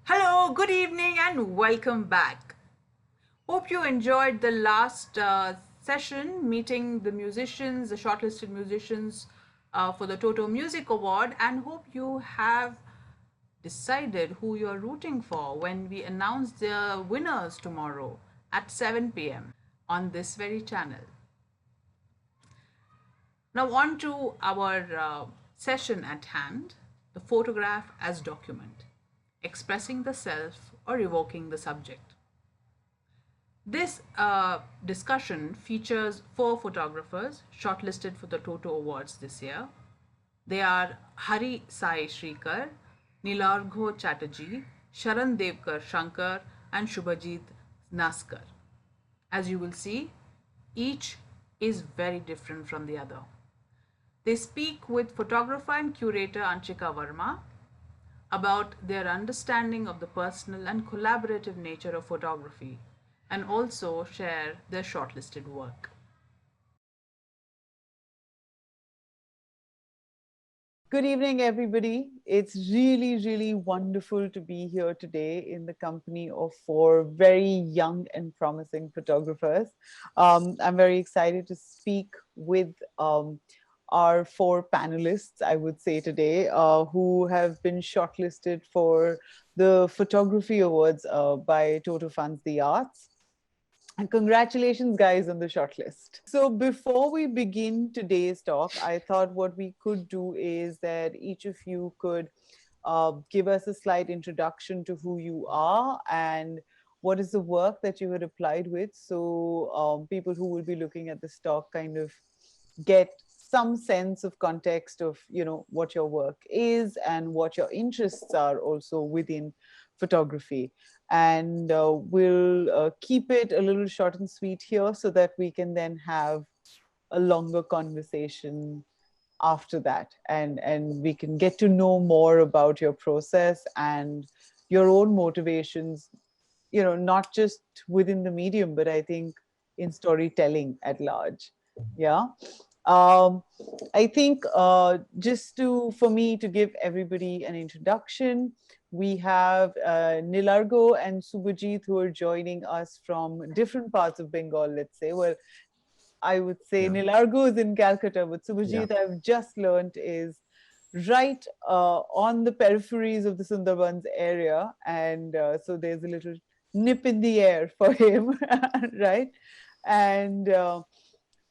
Hello, good evening, and welcome back. Hope you enjoyed the last session meeting the musicians, the shortlisted musicians for the TOTO Music Award, and hope you have decided who you're rooting for when we announce the winners tomorrow at 7 p.m. on this very channel. Now, on to our session at hand, the photograph as document, expressing the self or evoking the subject. This discussion features four photographers shortlisted for the TOTO Awards this year. They are Hari Sai Srikar, Nilargha Chatterjee, Sharan Devkar Shankar, and Subhajit Naskar. As you will see, each is very different from the other. They speak with photographer and curator Anshika Varma about their understanding of the personal and collaborative nature of photography and also share their shortlisted work. Good evening, everybody. It's really wonderful to be here today in the company of four very young and promising photographers. I'm very excited to speak with our four panelists, I would say today, who have been shortlisted for the Photography Awards by TOTO Funds the Arts. And congratulations, guys, on the shortlist. So, before we begin today's talk, I thought what we could do is that each of you could give us a slight introduction to who you are and what is the work that you had applied with. So, people who will be looking at this talk kind of get some sense of context of what your work is and what your interests are also within photography. And we'll keep it a little short and sweet here so that we can then have a longer conversation after that, and we can get to know more about your process and your own motivations, not just within the medium, but I think in storytelling at large. Yeah. um, I think just for me to give everybody an introduction, we have Nilargha and Subhajit who are joining us from different parts of Bengal, let's say. Well, I would say Yeah, Nilargha is in Calcutta, but yeah, Subhajit, I've just learned, is right on the peripheries of the Sundarbans area. And so there's a little nip in the air for him, right? And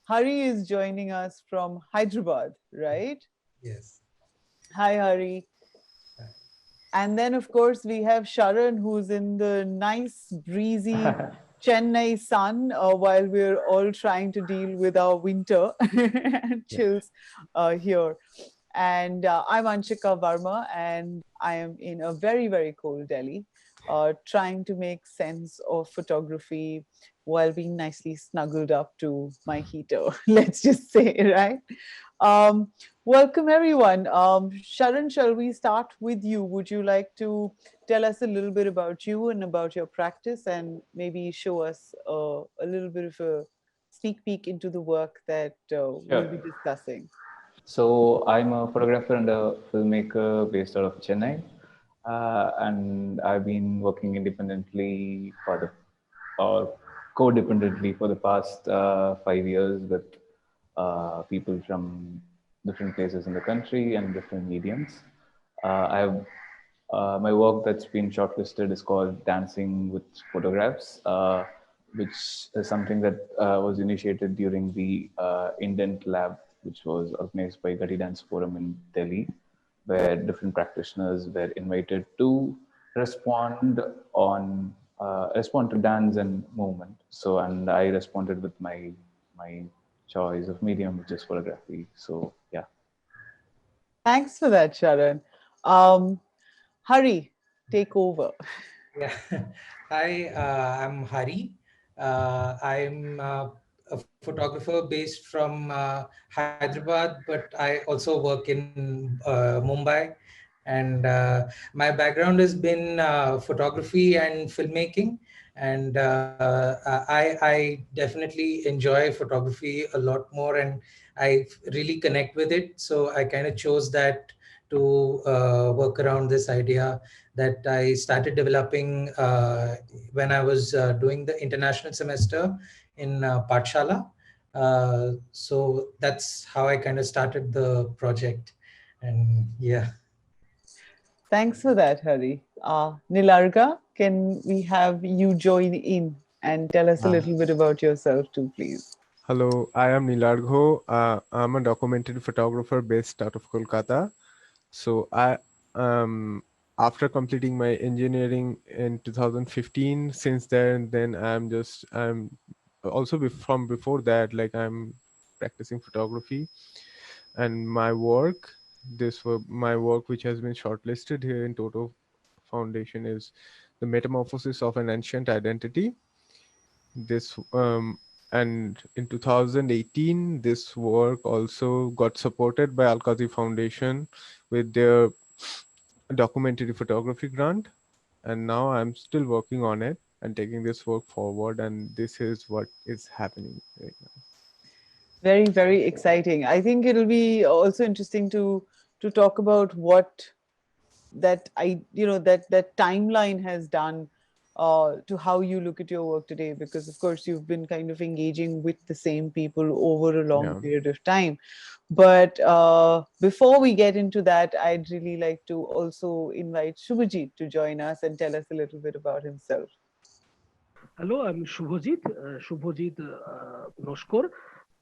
Hari is joining us from Hyderabad, right? yes. Hi, Hari. And then, of course, we have Sharan, who's in the nice, breezy Chennai sun while we're all trying to deal with our winter and Yeah. chills here. And I'm Anshika Varma, and I am in a very cold Delhi, trying to make sense of photography while being nicely snuggled up to my heater, let's just say, right? Um, Welcome, everyone. Sharan, shall we start with you? Would you like to tell us a little bit about you and about your practice, and maybe show us a little bit of a sneak peek into the work that we'll Sure. be discussing? So I'm a photographer and a filmmaker based out of Chennai, and I've been working independently or codependently for the past 5 years with people from different places in the country and different mediums. I have my work that's been shortlisted is called Dancing with Photographs, which is something that was initiated during the Indent Lab, which was organized by Gadi Dance Forum in Delhi, where different practitioners were invited to respond respond to dance and movement. So, and I responded with my choice of medium, which is photography. So, yeah. Thanks for that, Sharan. Um, Hari, take over. Yeah. Hi, I'm Hari. I'm a photographer based from Hyderabad, but I also work in Mumbai. And my background has been photography and filmmaking. And I definitely enjoy photography a lot more, and I really connect with it. So I kind of chose that to work around this idea that I started developing when I was doing the international semester in Pathshala. So that's how I kind of started the project. And yeah. Thanks for that, Hari. Nilargha, can we have you join in and tell us a Uh, little bit about yourself too, please? Hello, I am Nilargha. I'm a documentary photographer based out of Kolkata. So after completing my engineering in 2015, since then I'm also from before that, like I'm practicing photography, and my work which has been shortlisted here in Toto Foundation is the metamorphosis of an ancient identity. This and in 2018 this work also got supported by Al-Qazi Foundation with their documentary photography grant, and now I'm still working on it and taking this work forward, and this is what is happening right now. Very, very exciting. I think it'll be also interesting to talk about what that timeline has done to how you look at your work today, because of course you've been kind of engaging with the same people over a long Yeah. period of time. But before we get into that, I'd really like to also invite Subhajit to join us and tell us a little bit about himself. Hello, I'm Subhajit Naskar.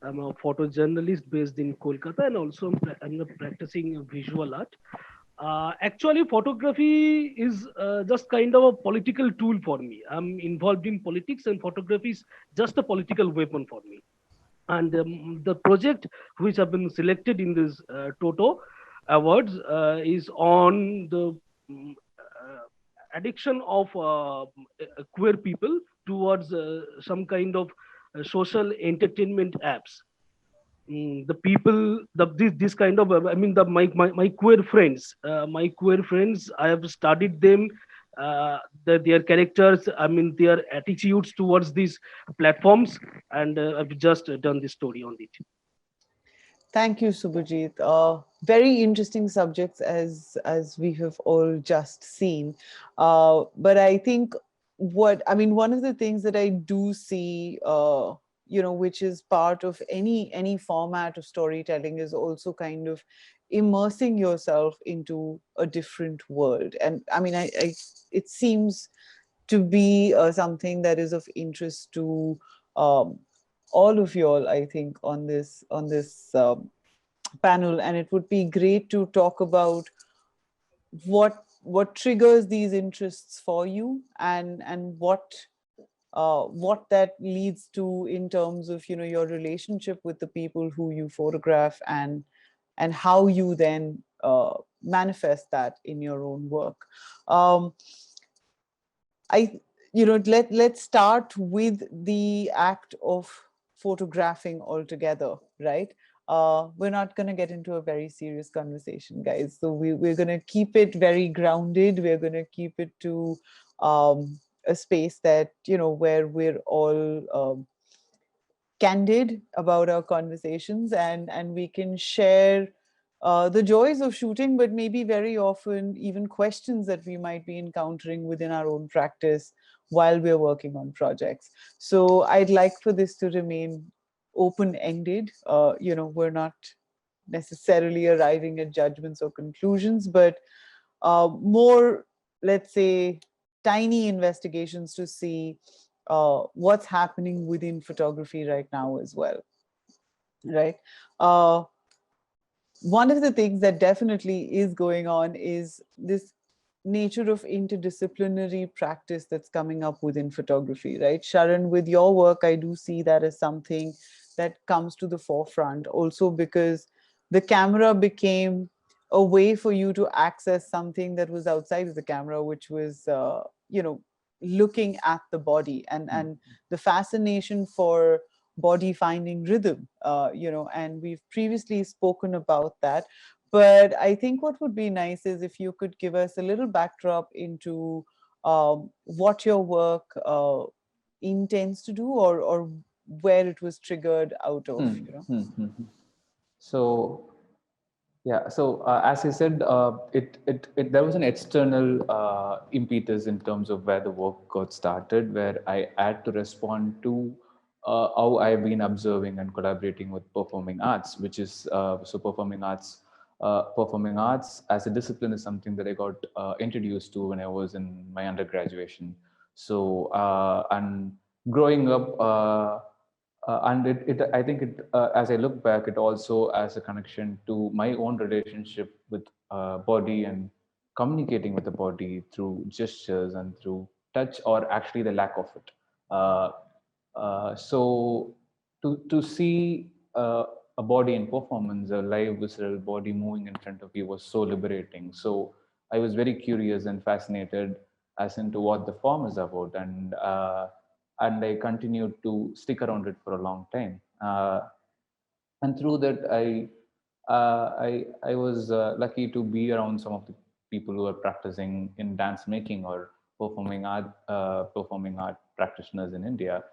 I'm a photojournalist based in Kolkata, and also I'm practicing visual art. Actually, photography is just kind of a political tool for me. I'm involved in politics, and photography is just a political weapon for me. And the project which have been selected in this TOTO Awards is on the addiction of queer people towards some kind of social entertainment apps. The people, this kind of, I mean, my queer friends, I have studied them, their characters, I mean, their attitudes towards these platforms, and I've just done this story on it. Thank you, Subhajit. Very interesting subjects, as we have all just seen. But I think one of the things that I do see, which is part of any format of storytelling, is also kind of immersing yourself into a different world. And I mean, it seems to be something that is of interest to um, all of you all, I think, on this panel, and it would be great to talk about what triggers these interests for you, and what that leads to in terms of your relationship with the people who you photograph, and how you then manifest that in your own work. Um, I let's start with the act of photographing altogether, right? We're not going to get into a very serious conversation, guys. So we're going to keep it very grounded. We're going to keep it to a space that, where we're all candid about our conversations, and we can share the joys of shooting, but maybe very often even questions that we might be encountering within our own practice while we're working on projects. So I'd like for this to remain open-ended. We're not necessarily arriving at judgments or conclusions, but more, let's say, tiny investigations to see what's happening within photography right now as well, right? One of the things that definitely is going on is this nature of interdisciplinary practice that's coming up within photography, right? Sharan, with your work, I do see that as something that comes to the forefront, also because the camera became a way for you to access something that was outside of the camera, which was, looking at the body, and the fascination for body finding rhythm, and we've previously spoken about that. But I think what would be nice is if you could give us a little backdrop into what your work intends to do, or where it was triggered out of. So Yeah. So as I said, there was an external impetus in terms of where the work got started, where I had to respond to how I've been observing and collaborating with performing arts, which is so performing arts. Performing arts as a discipline is something that I got introduced to when I was in my undergraduation. So and growing up. And I think as I look back, it also has a connection to my own relationship with body and communicating with the body through gestures and through touch, or actually the lack of it. Uh, so to see a body in performance, a live visceral body moving in front of you was so liberating. So I was very curious and fascinated as into what the form is about, and I continued to stick around it for a long time. And through that, I was lucky to be around some of the people who are practicing in dance making or performing art practitioners in India,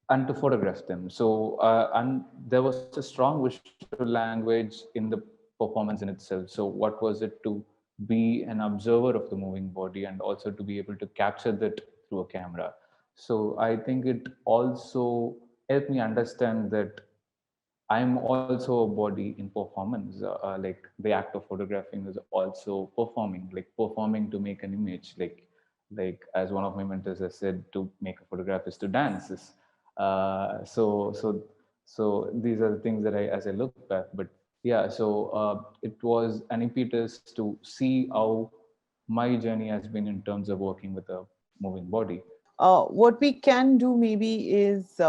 and to photograph them. So, and there was a strong visual language in the performance in itself. So, what was it to be an observer of the moving body and also to be able to capture that through a camera? So, I think it also helped me understand that I'm also a body in performance. Like the act of photographing is also performing, like performing to make an image. Like as one of my mentors has said, to make a photograph is to dance. So these are the things that as I look back. But yeah, so it was an impetus to see how my journey has been in terms of working with a moving body. What we can do maybe is,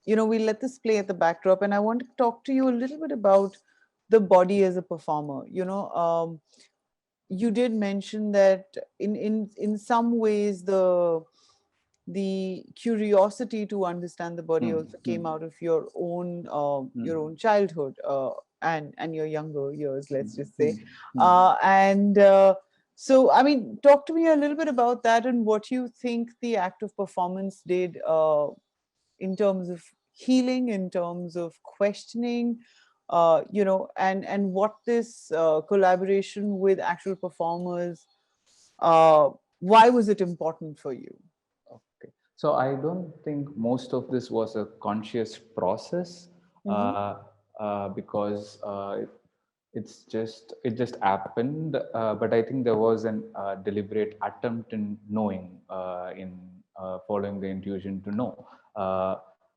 we let this play at the backdrop, and I want to talk to you a little bit about the body as a performer. You did mention that in some ways the curiosity to understand the body Hmm, also hmm, came out of your own childhood, and your younger years, let's just say. hmm, hmm. And So, I mean, talk to me a little bit about that and what you think the act of performance did in terms of healing, in terms of questioning, and what this collaboration with actual performers, uh, why was it important for you? Okay. So I don't think most of this was a conscious process, Mm-hmm. because it just happened. But I think there was an deliberate attempt in knowing, in following the intuition to know.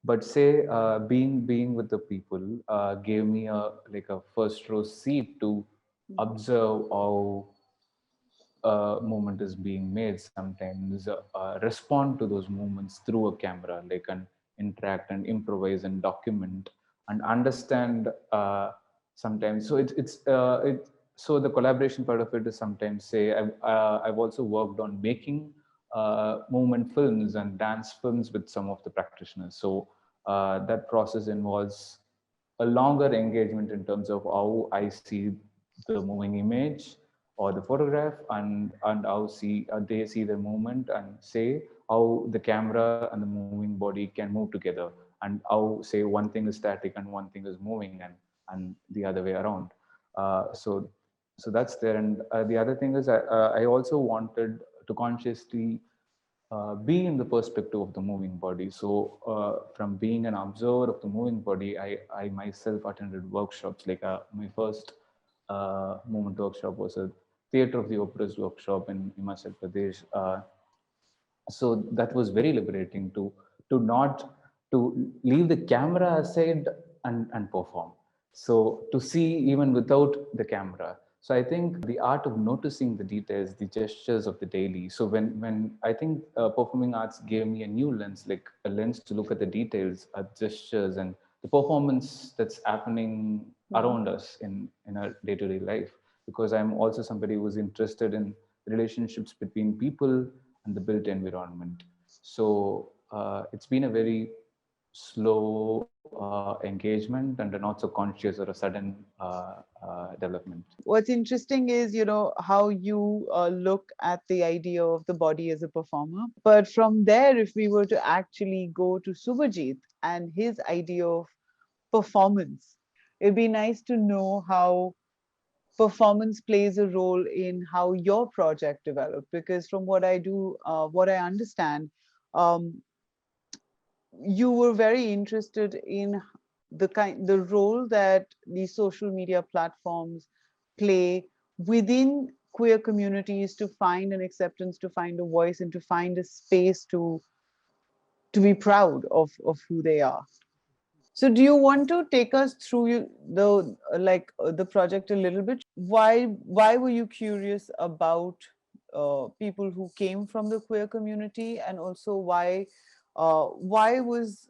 But say being with the people gave me a first row seat to observe how movement is being made, sometimes respond to those movements through a camera, like an interact and improvise and document and understand sometimes. So so the collaboration part of it is sometimes say I've also worked on making movement films and dance films with some of the practitioners. So that process involves a longer engagement in terms of how I see the moving image or the photograph, and how they see the movement, and say how the camera and the moving body can move together, and how say one thing is static and one thing is moving, and the other way around. So that's there. And the other thing is I also wanted to consciously be in the perspective of the moving body. So from being an observer of the moving body, I myself attended workshops. Like my first movement workshop was a theater of the operas workshop in Himachal Pradesh. So that was very liberating to not to leave the camera aside and perform, so to see even without the camera. So I think the art of noticing the details, the gestures of the daily. So when I think performing arts gave me a new lens, like a lens to look at the details, at gestures and the performance that's happening around us in our day-to-day life, because I'm also somebody who's interested in relationships between people and the built environment. So it's been a very slow engagement and a not so conscious or a sudden development. What's interesting is, how you look at the idea of the body as a performer. But from there, if we were to actually go to Subhajit and his idea of performance, it'd be nice to know how performance plays a role in how your project developed. Because from what I do, what I understand, um, you were very interested in the role that these social media platforms play within queer communities to find an acceptance, to find a voice, and to find a space to be proud of who they are. So do you want to take us through the project a little bit? Why were you curious about people who came from the queer community, and also why was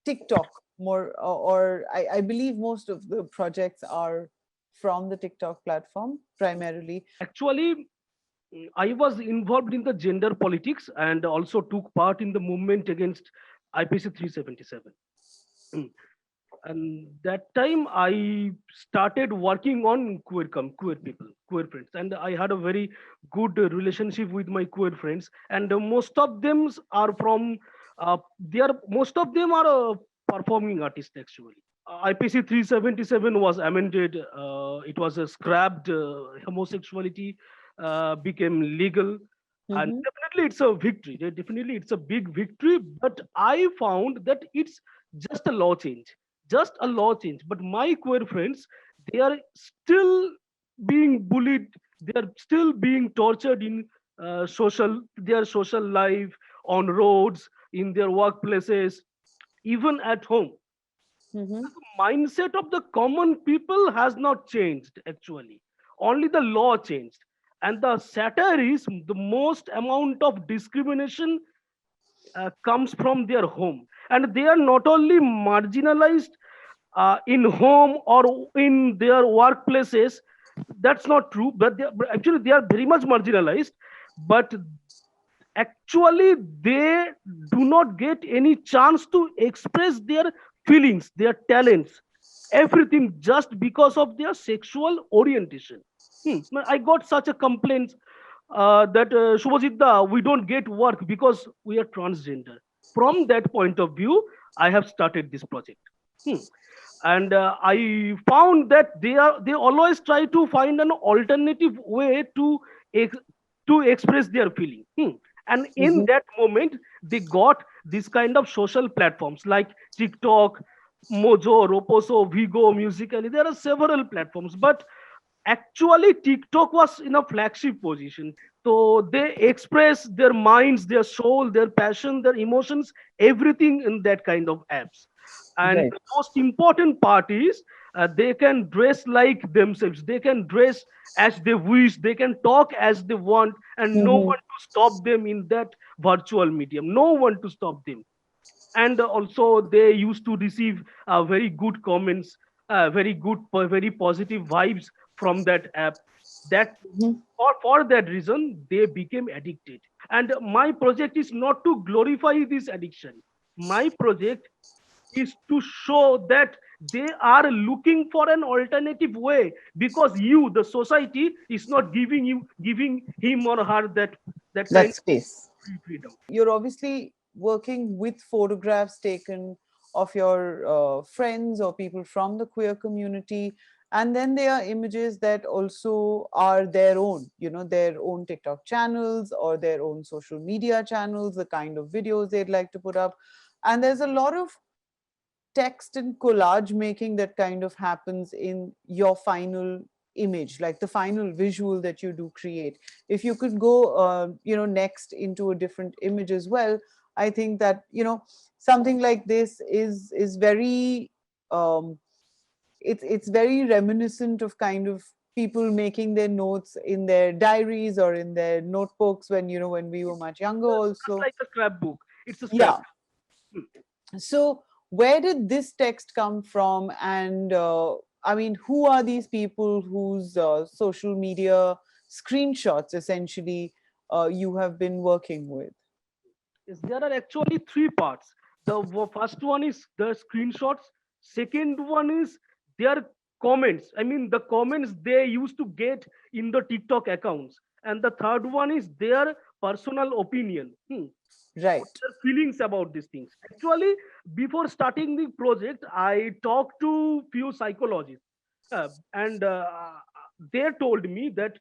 TikTok more, or I believe most of the projects are from the TikTok platform primarily. Actually, I was involved in the gender politics and also took part in the movement against IPC 377. And that time I started working on queer people, queer friends, and I had a very good relationship with my queer friends, and most of them are from they are most of them are performing artists actually. IPC 377 was amended. It was scrapped. Homosexuality became legal, and Mm-hmm. definitely it's a victory. Definitely it's a big victory. But I found that it's just a law change, just a law change. But my queer friends, they are still being bullied. They are still being tortured in their social life, on roads, in their workplaces, even at home. Mm-hmm. Mindset of the common people has not changed actually, only the law changed. And the satire is the most amount of discrimination comes from their home, and they are not only marginalized in home or in their workplaces. That's not true, but actually they are very much marginalized. But actually they do not get any chance to express their feelings, their talents, everything, just because of their sexual orientation. I got such a complaint that Shubhajit, we don't get work because we are transgender. From that point of view, I have started this project. Hmm. And I found that they always try to find an alternative way ex- to express their feeling. And in Mm-hmm. that moment, they got this kind of social platforms like TikTok, Mojo, Roposo, Vigo, Musically. There are several platforms, but actually TikTok was in a flagship position. So they express their minds, their soul, their passion, their emotions, everything in that kind of apps. And Right. the most important part is they can dress like themselves, they can dress as they wish, they can talk as they want, and no Mm-hmm. one to stop them in that virtual medium, no one to stop them. And also they used to receive very good comments, very good, very positive vibes from that app. That Mm-hmm. for that reason they became addicted. And my project is not to glorify this addiction. My project is to show that they are looking for an alternative way, because you, the society, is not giving him or her that kind That of space. freedom. You're obviously working with photographs taken of your friends or people from the queer community, and then there are images that also are their own, their own TikTok channels or their own social media channels, the kind of videos they'd like to put up. And there's a lot of text and collage making that kind of happens in your final image, like the final visual that you do create. If you could go next into a different image as well, I think that something like this is very um, it's very reminiscent of kind of people making their notes in their diaries or in their notebooks when we were much younger Just also. like a scrapbook, it's a scrap. Yeah. So where did this text come from? And I mean, who are these people whose social media screenshots essentially you have been working with? Yes, there are actually three parts. The first one is the screenshots. Second one is their comments. I mean, the comments they used to get in the TikTok accounts. And the third one is their personal opinion. Right. their feelings about these things. Actually, before starting the project, I talked to few psychologists, and they told me that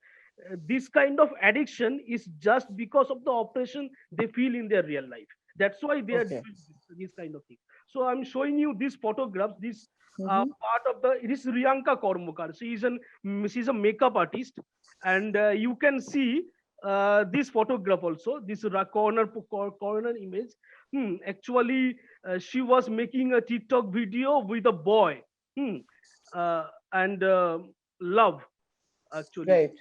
this kind of addiction is just because of the oppression they feel in their real life. That's why they are Okay. doing this kind of thing. So I'm showing you these photographs. This Mm-hmm. part of the it is Riyanka Kormukar. She's a makeup artist, and you can see this photograph also. This corner image. Actually, she was making a TikTok video with a boy. Hmm. And love, actually Right.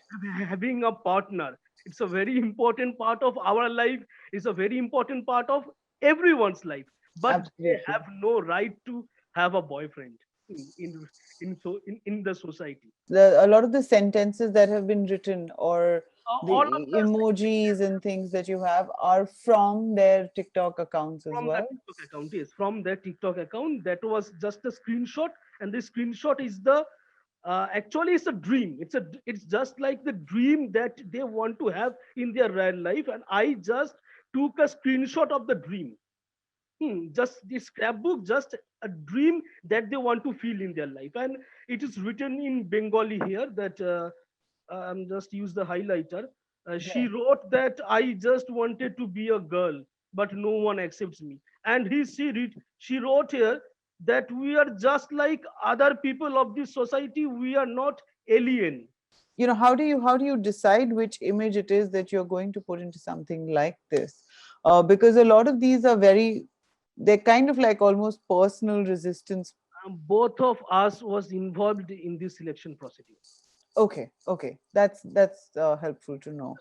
having a partner, it's a very important part of our life, it's a very important part of everyone's life, but they Absolutely. have no right to have a boyfriend in the society. A lot of the sentences that have been written or the All of the emojis and things that you have are from their TikTok accounts as from the well. TikTok account, yes, from their TikTok account. That was just a screenshot, and the screenshot is the actually it's a dream. It's just like the dream that they want to have in their real life, and I just took a screenshot of the dream. Just this scrapbook, just a dream that they want to feel in their life, and it is written in Bengali here. That just use the highlighter. She Yeah. wrote that I just wanted to be a girl, but no one accepts me. And she wrote here that we are just like other people of this society. We are not alien. You know, how do you decide which image it is that you're going to put into something like this? Because a lot of these are they're kind of like almost personal resistance. Both of us was involved in this selection procedure. Okay, okay, that's helpful to know.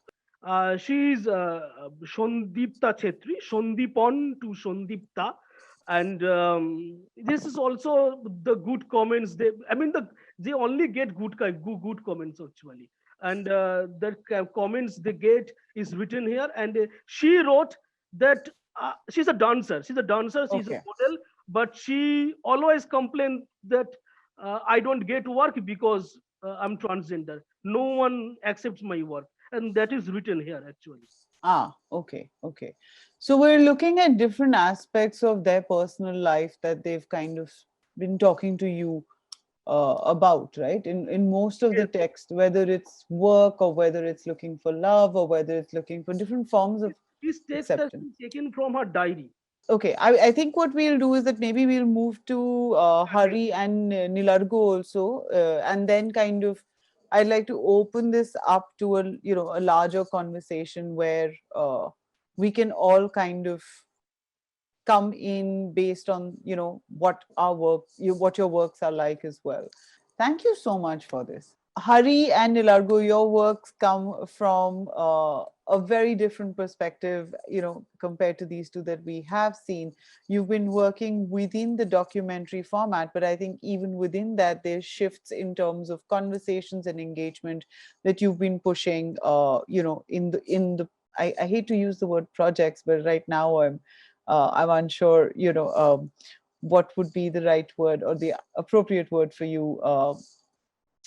She is Shondipta Chetri, Shondipon to Shondipta, and this is also the good comments. They only get good comments actually, and the comments they get is written here. And she wrote that she's a dancer. She's a dancer. She's a Okay. model, but she always complained that I don't get work because I'm transgender. No one accepts my work, and that is written here actually. Ah, okay, okay. So we're looking at different aspects of their personal life that they've kind of been talking to you about, right? In most of the Yes, text, whether it's work or whether it's looking for love or whether it's looking for different forms of this text has acceptance. been taken from her diary. Okay, I think what we'll do is that maybe we'll move to Hari and Nilargha also, and then kind of I'd like to open this up to a larger conversation where we can all kind of come in based on what our what your works are like as well. Thank you so much for this. Hari and Nilargha, your works come from a very different perspective, compared to these two that we have seen. You've been working within the documentary format, but I think even within that, there's shifts in terms of conversations and engagement that you've been pushing. I hate to use the word projects, but right now I'm unsure. What would be the right word or the appropriate word for you.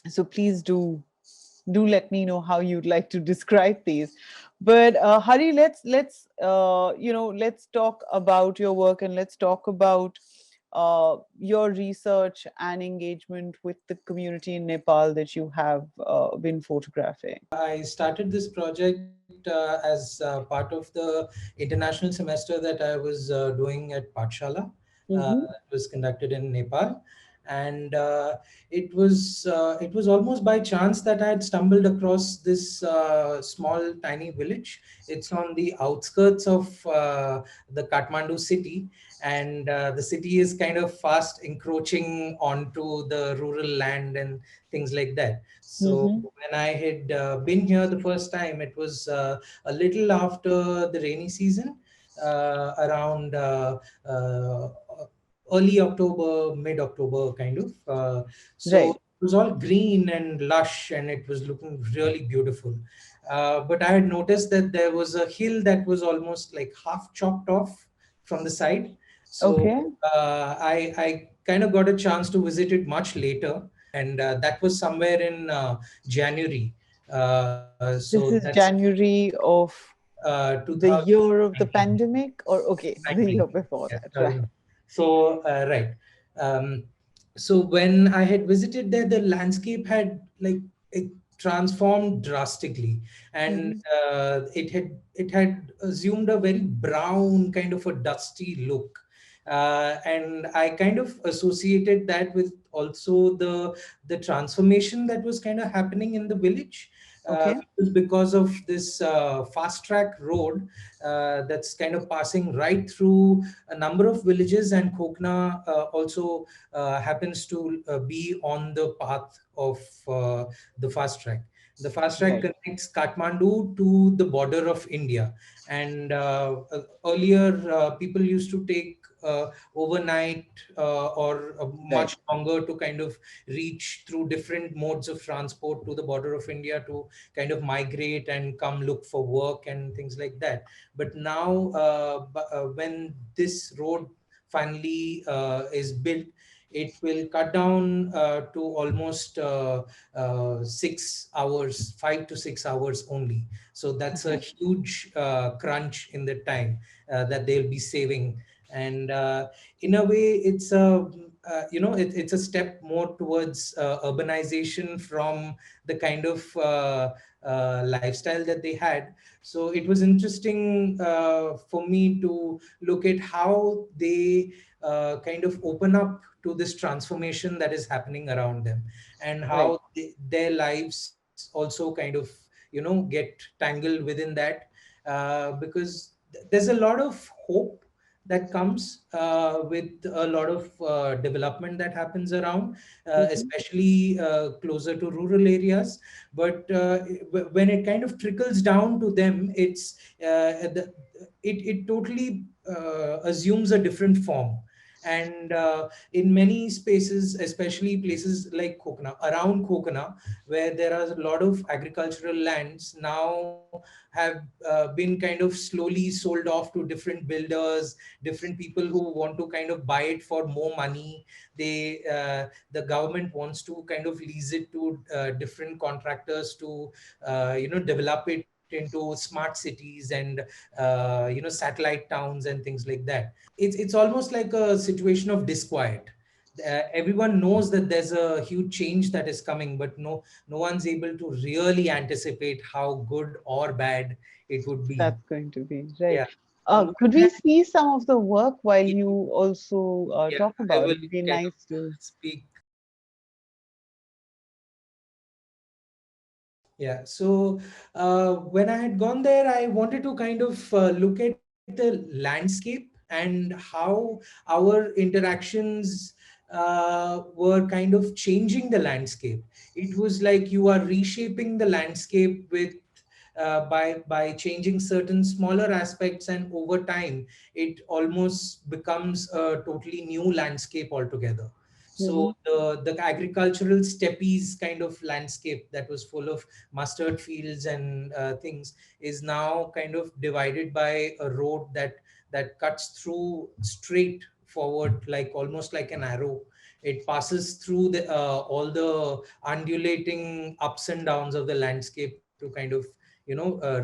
So please do let me know how you'd like to describe these. But Hari, let's talk about your work, and let's talk about your research and engagement with the community in Nepal that you have been photographing. I started this project as part of the international semester that I was doing at Pathshala. Mm-hmm. It was conducted in Nepal, and it was almost by chance that I had stumbled across this small tiny village. It's on the outskirts of the Kathmandu city, and the city is kind of fast encroaching onto the rural land and things like that. So Mm-hmm. when I had been here the first time, it was a little after the rainy season, around early October, mid October, kind of. So Right. it was all green and lush, and it was looking really beautiful. But I had noticed that there was a hill that was almost like half chopped off from the side. So Okay. I kind of got a chance to visit it much later, and that was somewhere in January. So This is that's January of The year of the 2019. pandemic, or okay, the year before Yeah, that, sorry. right? So, right. Um, so when I had visited there, the landscape had like it transformed drastically, and Mm-hmm. it had assumed a very brown kind of a dusty look. And I kind of associated that with also the transformation that was kind of happening in the village. Okay. It was because of this fast track road that's kind of passing right through a number of villages, and Kokna also happens to be on the path of the fast track. The fast track Right. connects Kathmandu to the border of India, and earlier people used to take overnight or Right. much longer to kind of reach through different modes of transport to the border of India to kind of migrate and come look for work and things like that. But now, when this road finally is built, it will cut down to almost 6 hours, 5 to 6 hours only. So that's a Okay. huge crunch in the time that they'll be saving. And in a way, it's a it's a step more towards urbanization from the kind of lifestyle that they had. So it was interesting for me to look at how they kind of open up to this transformation that is happening around them, and Right. how their lives also kind of get tangled within that, because there's a lot of hope that comes with a lot of development that happens around, Mm-hmm. especially closer to rural areas. But when it kind of trickles down to them, it totally assumes a different form. And in many spaces, especially places like Kokana, around Kokana, where there are a lot of agricultural lands now, have been kind of slowly sold off to different builders, different people who want to kind of buy it for more money. The government wants to kind of lease it to different contractors to develop it into smart cities and satellite towns and things like that. It's almost like a situation of disquiet. Everyone knows that there's a huge change that is coming, but no one's able to really anticipate how good or bad it would be. That's going to be right. Yeah. On one Could we hand, see some of the work while yeah, you also yeah, talk I about will it? It'd be kind of nice to. speak. Yeah. So when I had gone there, I wanted to kind of look at the landscape and how our interactions were kind of changing the landscape. It was like you are reshaping the landscape with by changing certain smaller aspects, and over time it almost becomes a totally new landscape altogether. Mm-hmm. So the agricultural steppies kind of landscape that was full of mustard fields and things is now kind of divided by a road that cuts through straight forward, like almost like an arrow. It passes through the all the undulating ups and downs of the landscape to kind of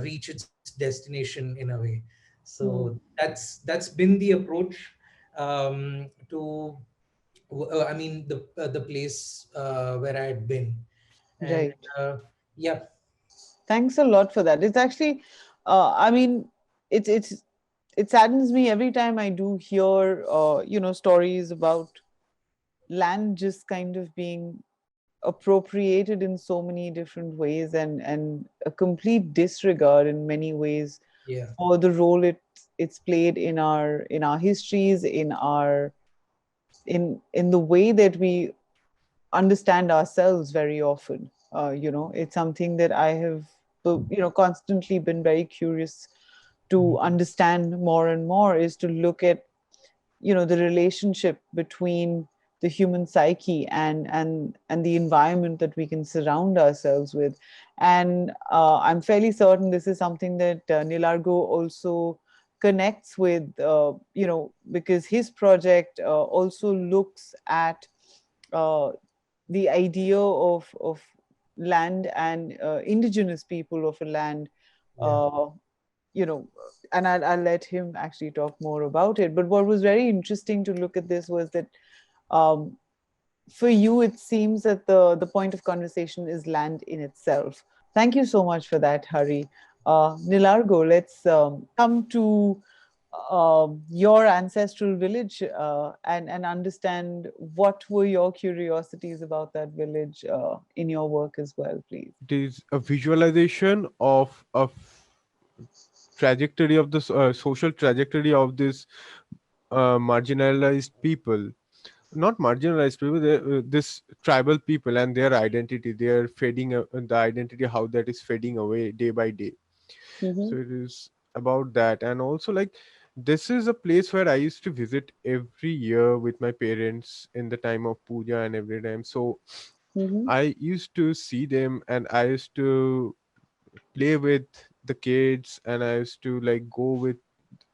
reach its destination in a way. So Mm. that's been the approach to I mean the place where I had been. And Right. uh, yeah. Thanks a lot for that. It's actually, I mean, it's it saddens me every time I do hear, stories about land just kind of being appropriated in so many different ways, and a complete disregard in many ways Yeah. for the role it's played in our histories, in the way that we understand ourselves very often. It's something that I have, constantly been very curious to Mhm. understand more and more, is to look at, the relationship between the human psyche and the environment that we can surround ourselves with. And I'm fairly certain this is something that Nilargha also connects with, because his project also looks at uh, the idea of land and indigenous people of a land, Yeah. uh, you know, and I'll let him actually talk more about it. But what was very interesting to look at this was that um, for you, it seems that the point of conversation is land in itself. Thank you so much for that, Hari. Nilargo, let's come to your ancestral village and understand what were your curiosities about that village in your work as well, please. It is a visualization of trajectory of this social trajectory of this marginalized people, not marginalized people, this tribal people and their identity, their fading, the identity, how that is fading away day by day. Mm-hmm. So it is about that. And also, like, this is a place where I used to visit every year with my parents in the time of puja and every time. So Mm-hmm. I used to see them, and I used to play with the kids, and I used to like go with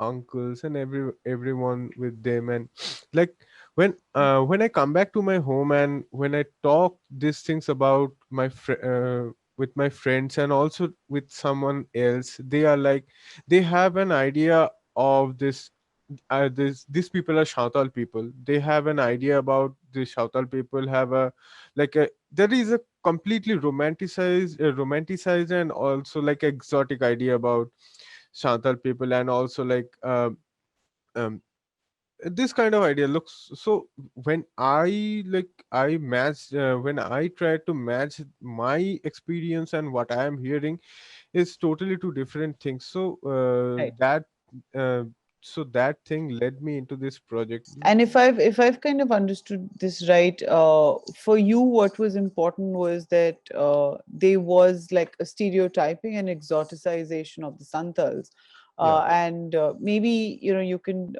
uncles and everyone with them. And like, when I come back to my home and when I talk these things about with my friends and also with someone else, they are like, they have an idea of these people are Shautal people. They have an idea about the Shautal people have a, like a, there is a completely romanticized and also like exotic idea about Shautal people. And also like um this kind of idea looks so, when I like I match when I try to match my experience and what I am hearing is totally two different things. So Right. that uh, so that thing led me into this project. And if I've kind of understood this right, for you, what was important was that there was like a stereotyping and exoticization of the Santals. Yeah, And maybe you can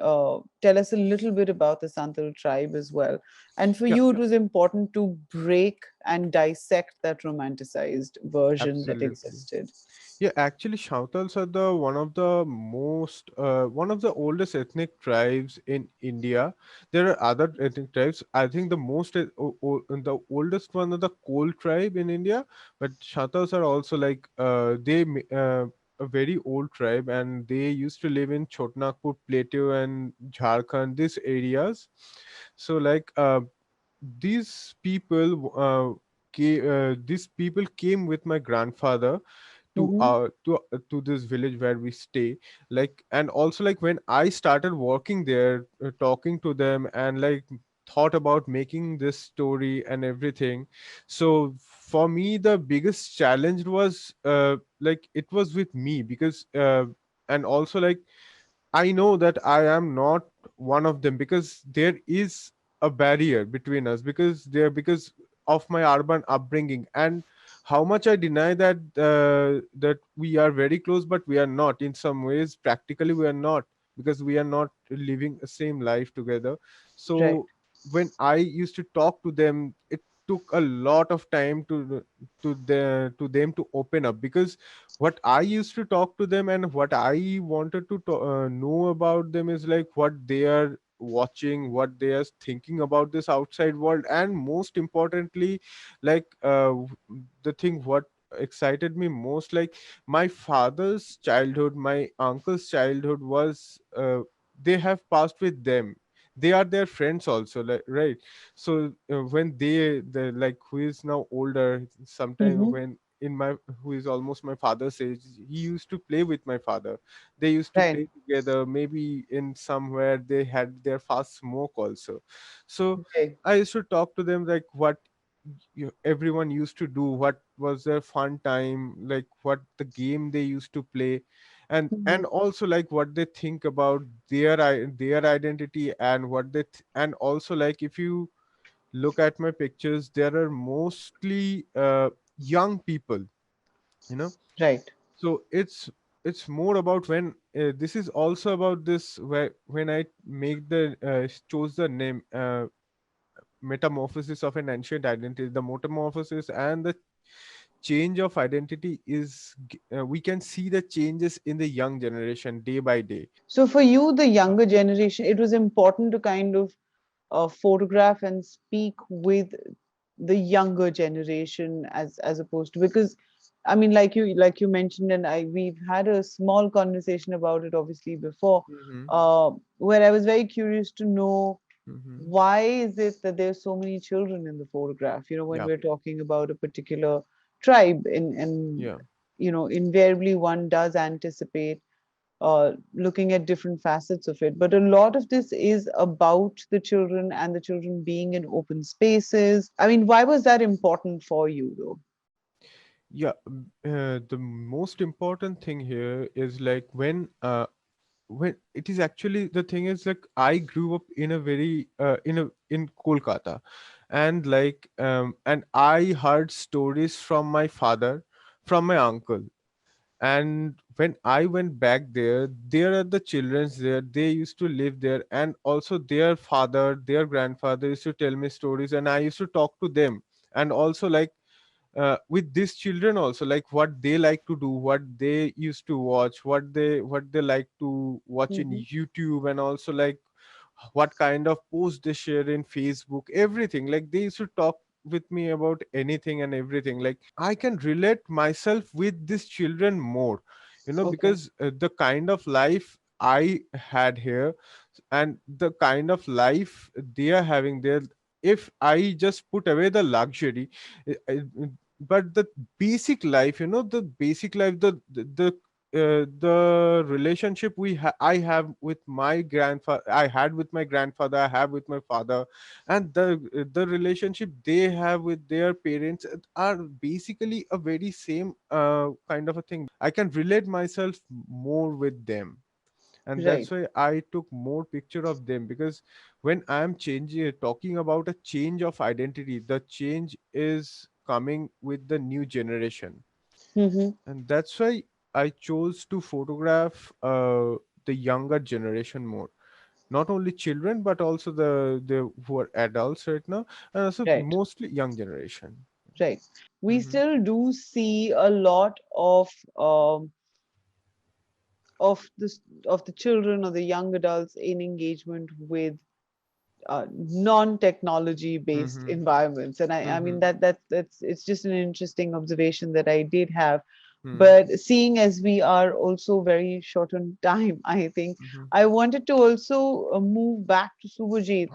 tell us a little bit about the Santal tribe as well. And for yeah, you, it was important to break and dissect that romanticized version that absolutely. existed. Yeah, actually, Shautals are the one of the oldest ethnic tribes in India. There are other ethnic tribes. I think the the oldest one is the Kol tribe in India, but Shautals are also like a very old tribe, and they used to live in Chotnagpur Plateau and Jharkhand, these areas. So like these people came with my grandfather Mm-hmm. to this village where we stay. Like, and also like when I started working there, talking to them and like thought about making this story and everything. So for me the biggest challenge was like it was with me, because and also like I know that I am not one of them, because there is a barrier between us, because of my urban upbringing. And how much I deny that that we are very close, but we are not. In some ways, practically, we are not, because we are not living the same life together. Right. So when I used to talk to them, it took a lot of time to them to open up, because what I used to talk to them and what I wanted to know about them is like what they are watching, what they are thinking about this outside world. And most importantly, like the thing what excited me most, like my father's childhood, my uncle's childhood was they have passed with them. They are their friends also, like, right? So when the like who is now older, sometime Mm-hmm. when in my who is almost my father's age, he used to play with my father. They used to Right. play together, maybe in somewhere they had their fast smoke also. So Okay. I used to talk to them like what everyone used to do, what was their fun time, like what the game they used to play. And Mhm. also like what they think about their identity, and and also like if you look at my pictures, there are mostly young people, you know. Right. So it's more about when this is also about this, where when I make the chose the name metamorphosis of an ancient identity. The metamorphosis and the change of identity is we can see the changes in the young generation day by day. So for you, the younger generation, it was important to kind of photograph and speak with the younger generation as opposed to, because I mean, like you mentioned, and we've had a small conversation about it obviously before, Mm-hmm. where I was very curious to know Mm-hmm. why is it that there's so many children in the photograph? When Yeah. we're talking about a particular tribe, and Yeah. invariably one does anticipate looking at different facets of it. But a lot of this is about the children and the children being in open spaces. I mean, why was that important for you, though? Yeah. The most important thing here is like when it is actually the thing is like I grew up in a very in Kolkata, and and I heard stories from my father, from my uncle. And when I went back there are the childrens there, they used to live there, and also their father, their grandfather used to tell me stories, and I used to talk to them. And also with these children also, like what they like to do, what they used to watch, what they like to watch in Hmm. YouTube, and also like what kind of posts they share in Facebook, everything. Like they used to talk with me about anything and everything. Like I can relate myself with these children more, Okay. because the kind of life I had here and the kind of life they are having there, if I just put away the luxury, uh, uh, but the basic life, the basic life, the relationship I have with my grandfather, I had with my grandfather, I have with my father, and the relationship they have with their parents are basically a very same kind of a thing. I can relate myself more with them, and Right. that's why I took more picture of them. Because when I am changing, talking about a change of identity, the change is coming with the new generation, Hmm. and that's why I chose to photograph the younger generation more, not only children but also the who are adults right now, and also Right. mostly young generation. Right. We Hmm. still do see a lot um, of the children or the young adults in engagement with non-technology based Hmm. environments, and I mean Hmm. that's it's just an interesting observation that I did have. Hmm. But seeing as we are also very short on time, I think Hmm. I wanted to also move back to Subhajit,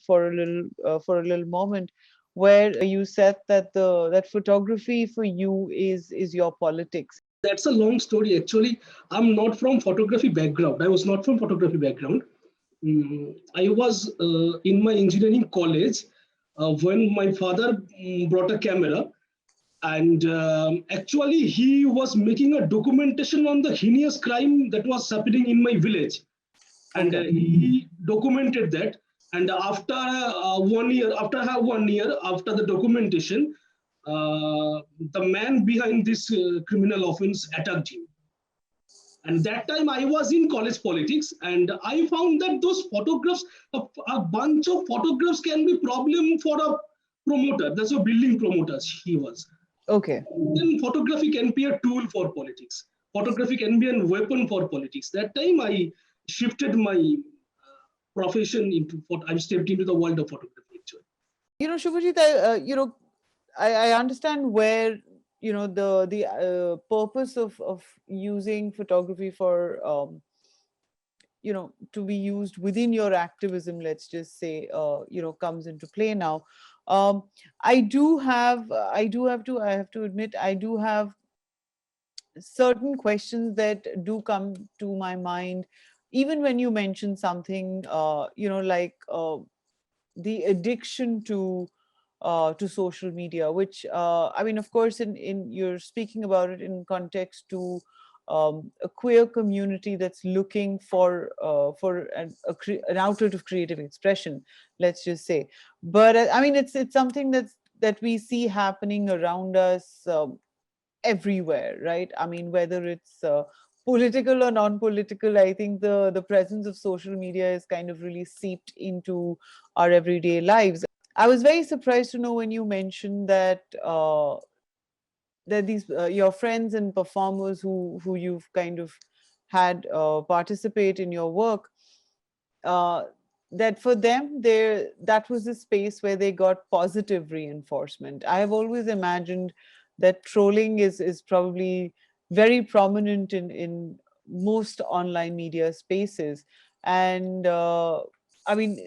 for a little moment, where you said that the that photography for you is your politics. That's a long story. Actually, I'm not from photography background. I was not from photography background. I was in my engineering college when my father brought a camera, and actually he was making a documentation on the heinous crime that was happening in my village, and Okay. he documented that. And after 1 year, after the documentation, the man behind this criminal offense attacked him. And that time I was in college politics, and I found that those photographs, a bunch of photographs can be problem for a promoter. That's a building promoter he was. Okay. Then photography can be a tool for politics. Photography can be a weapon for politics. That time I shifted my profession into, I stepped into the world of photography actually. Shubhajit, I understand where the purpose of using photography for to be used within your activism, let's just say, comes into play now. um, I have to admit, I do have certain questions that do come to my mind, even when you mention something, like the addiction to social media, which I mean, of course, in you're speaking about it in context to a queer community that's looking for an outlet of creative expression, let's just say. But I mean, it's something that we see happening around us everywhere, right? I mean, whether it's political or non-political, I think the presence of social media is kind of really seeped into our everyday lives. I was very surprised to know when you mentioned that these your friends and performers who you've kind of had participate in your work, uh, that for them there that was a space where they got positive reinforcement. I have always imagined that trolling is probably very prominent in most online media spaces. And I mean,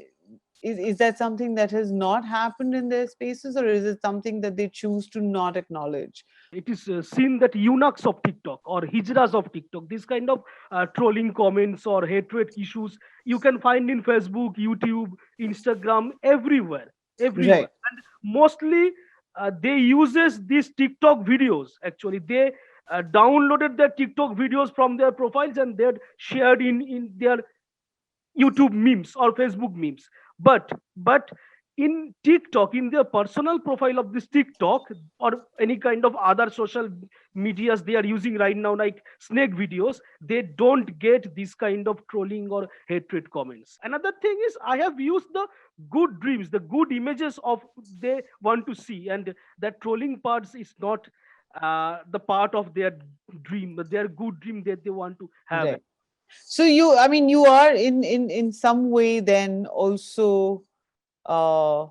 is that something that has not happened in their spaces, or is it something that they choose to not acknowledge? It is seen that eunuchs of TikTok or hijras of TikTok, this kind of trolling comments or hatred issues, you can find in Facebook, YouTube, Instagram, everywhere, everywhere. Right, And mostly they uses these TikTok videos. Actually, they downloaded their TikTok videos from their profiles and they're shared in their YouTube memes or Facebook memes. But in TikTok, in their personal profile of this TikTok or any kind of other social medias they are using right now, like snake videos, they don't get this kind of trolling or hatred comments. Another thing is I have used the good dreams, the good images of they want to see, and that trolling parts is not the part of their dream, their good dream that they want to have. right. So you, I mean, you are in some way then also uh,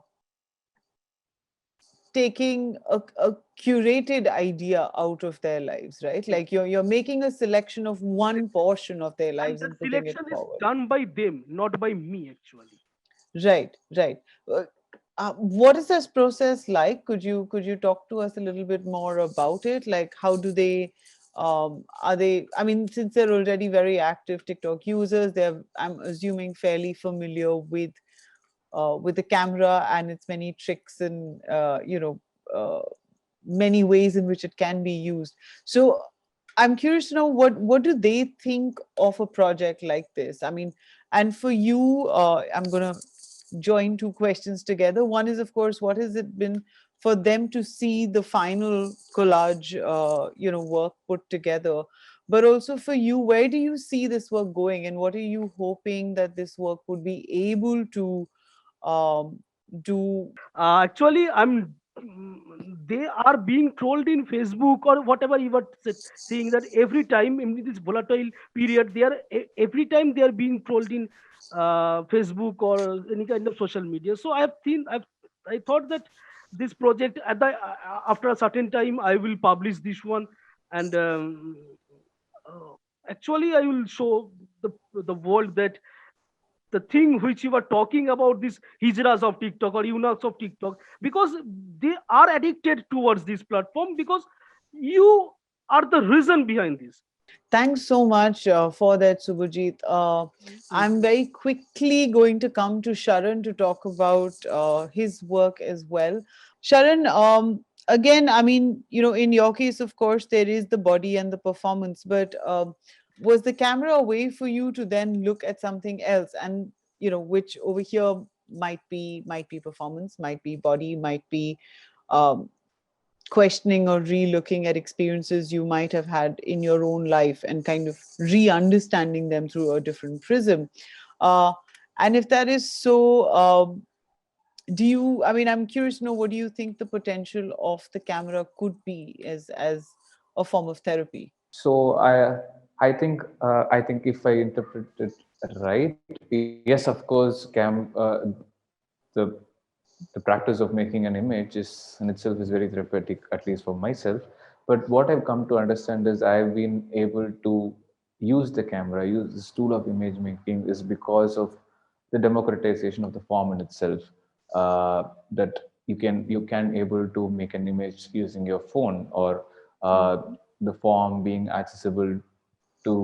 taking a curated idea out of their lives, right? Like you're making a selection of one portion of their And lives that and putting it selection is forward. done by them, not by me actually. Right, right. Uh, what is this process like? Could you talk to us a little bit more about it? Like, how do they? Are they? I mean, since they're already very active TikTok users, they're, I'm assuming, fairly familiar with the camera and its many tricks and many ways in which it can be used. So I'm curious to know what do they think of a project like this? I mean, and for you, I'm going to join two questions together. One is, of course, what has it been for them to see the final collage, work put together? But also for you, where do you see this work going, and what are you hoping that this work would be able to um, do? Actually, they are being trolled in Facebook or whatever you were saying, that every time in this volatile period, they are every time they are being trolled in Facebook or any kind of social media. So I thought that this project after a certain time I will publish this one, and uh, actually I will show the world that the thing which you were talking about, these hijras of TikTok or eunuchs of TikTok, because they are addicted towards this platform, because you are the reason behind this. Thanks so much for that, Subhajit. Thank I'm you. very quickly going to come to Sharan to talk about his work as well. Sharan, again, I mean, in your case, of course, there is the body and the performance, but was the camera a way for you to then look at something else, and which over here might be performance, might be body, might be um, questioning or re-looking at experiences you might have had in your own life and kind of re-understanding them through a different prism. Uh, and if that is so, do you? I mean, I'm curious to know, what do you think the potential of the camera could be as a form of therapy? So I think if I interpret it right, yes, of course, the the practice of making an image is in itself is very therapeutic, at least for myself. But what I've come to understand is I've been able to use the camera, use this tool of image making, is because of the democratization of the form in itself. That you can able to make an image using your phone, or uh, Mhm. the form being accessible to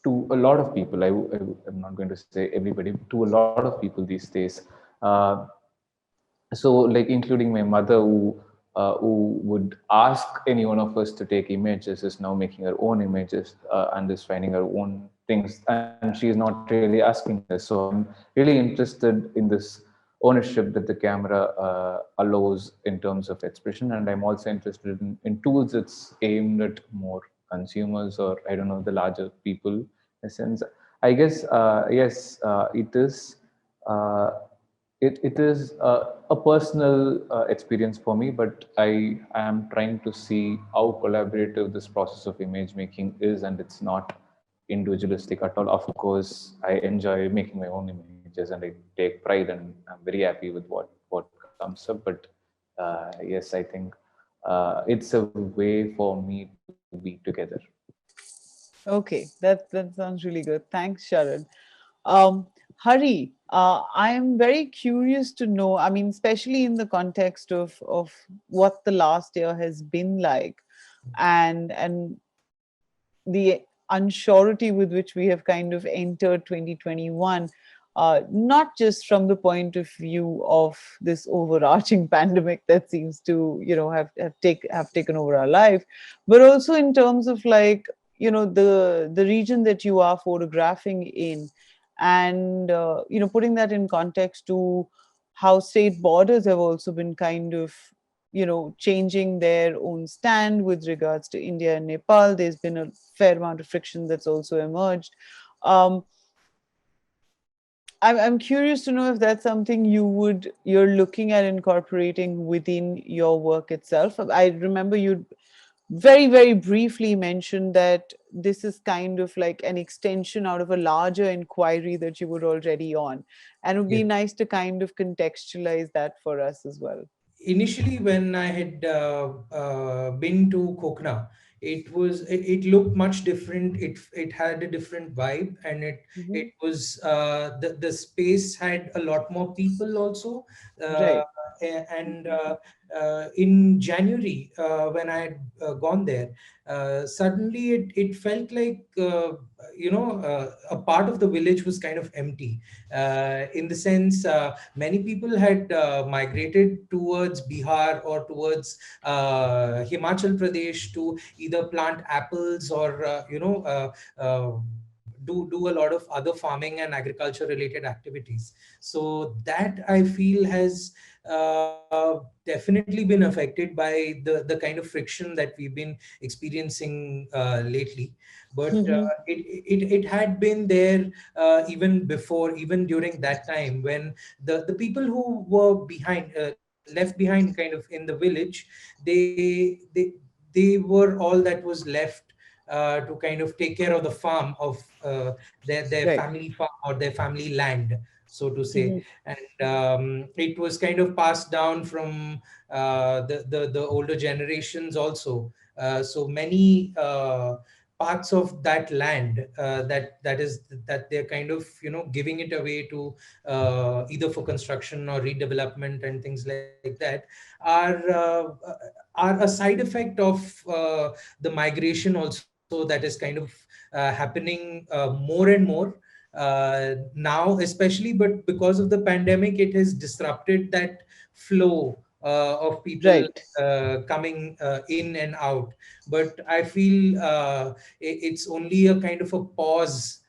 to a lot of people. I'm not going to say everybody, to a lot of people these days. Uh, so like including my mother, who would ask any one of us to take images, is now making her own images, and is finding her own things, and she is not really asking us. So I'm really interested in this ownership that the camera allows in terms of expression, and I'm also interested in tools that's aimed at more consumers, or I don't know, the larger people in a sense. I guess yes, it is uh, it is a personal experience for me, but I am trying to see how collaborative this process of image making is, and it's not individualistic at all. Of course, I enjoy making my own images, and I take pride, and I'm very happy with what comes up. But yes, I think it's a way for me to be together. Okay, that sounds really good. Thanks, Sharan. Hari, I am very curious to know. I mean, especially in the context of what the last year has been like, and the unsurety with which we have kind of entered 2021, not just from the point of view of this overarching pandemic that seems to, have taken over our life, but also in terms of, like, the region that you are photographing in, and putting that in context to how state borders have also been kind of changing their own stand with regards to India and Nepal. There's been a fair amount of friction that's also emerged. um, I'm curious to know if that's something you're looking at incorporating within your work itself. I remember you very, very briefly mentioned that this is kind of like an extension out of a larger inquiry that you were already on, and it would be Yes. nice to kind of contextualize that for us as well. Initially, when I had been to Kokna, it looked much different. It had a different vibe, and Mhm. it was the space had a lot more people also. uh, Right. and in January, when I had gone there, suddenly it felt like a part of the village was kind of empty, in the sense, many people had migrated towards Bihar or towards Himachal Pradesh to either plant apples or do a lot of other farming and agriculture related activities. So that, I feel, has definitely been affected by the kind of friction that we've been experiencing lately. But Mhm. it had been there even before, even during that time, when the people who were left behind kind of in the village, they were all that was left to kind of take care of the farm of their Right. family farm or their family land, so to say. Mhm. And it was kind of passed down from the older generations also. So many parts of that land, that they're kind of giving it away to either for construction or redevelopment and things like that, are uh, are a side effect of the migration also, that is kind of happening more and more now, especially. But because of the pandemic, it has disrupted that flow of people Right. coming in and out. But I feel it's only a kind of a pause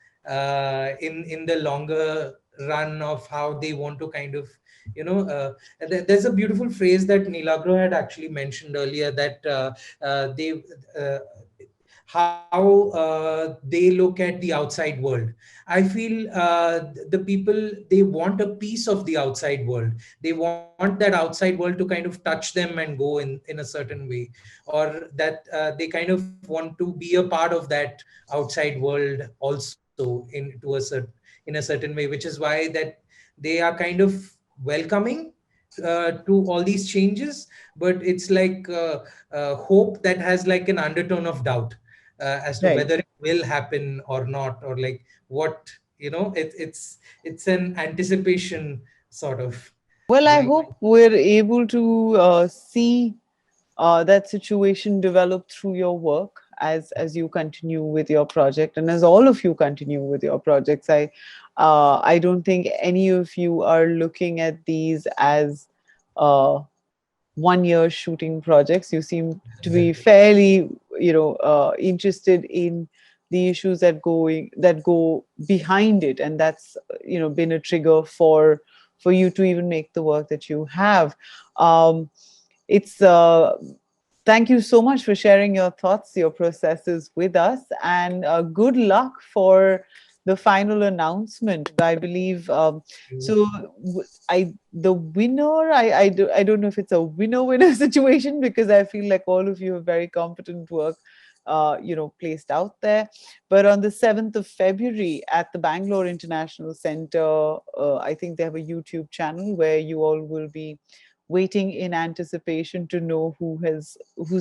in the longer run of how they want to kind of there's a beautiful phrase that Nilargha had actually mentioned earlier, that they uh, how they look at the outside world. I feel the people, they want a piece of the outside world. They want that outside world to kind of touch them and go in a certain way, or that they kind of want to be a part of that outside world also, in a certain way, which is why that they are kind of welcoming to all these changes. But it's like hope that has like an undertone of doubt as to Right. whether it will happen or not, or like what, it's an anticipation sort of Well, I vibe. hope we're able to see that situation develop through your work as you continue with your project, and as all of you continue with your projects. I don't think any of you are looking at these as uh, 1 year shooting projects. You seem to be Exactly. fairly, interested in the issues that go behind it, and that's been a trigger for you to even make the work that you have. It's Thank you so much for sharing your thoughts, your processes with us, and good luck for the final announcement. I believe so. The winner. I don't know if it's a winner situation, because I feel like all of you have very competent work, placed out there. But on the 7th of February at the Bangalore International Center, I think they have a YouTube channel where you all will be waiting in anticipation to know who's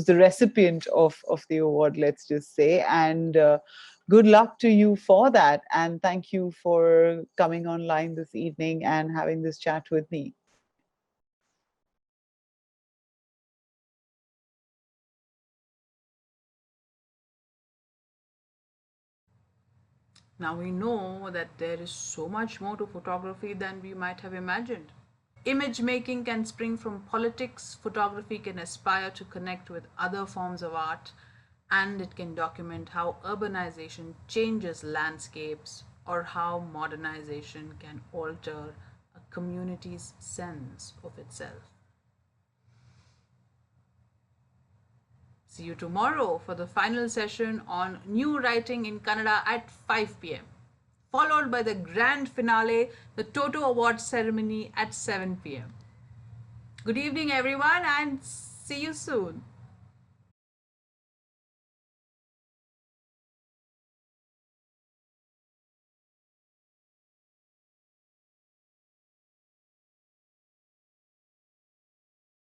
the recipient of the award, let's just say. And good luck to you for that. And thank you for coming online this evening and having this chat with me. Now we know that there is so much more to photography than we might have imagined. Image making can spring from politics, photography can aspire to connect with other forms of art, and it can document how urbanization changes landscapes or how modernization can alter a community's sense of itself. See you tomorrow for the final session on New Writing in Kannada at 5 pm, followed by the grand finale, the TOTO Awards ceremony at 7 pm. Good evening, everyone, and see you soon.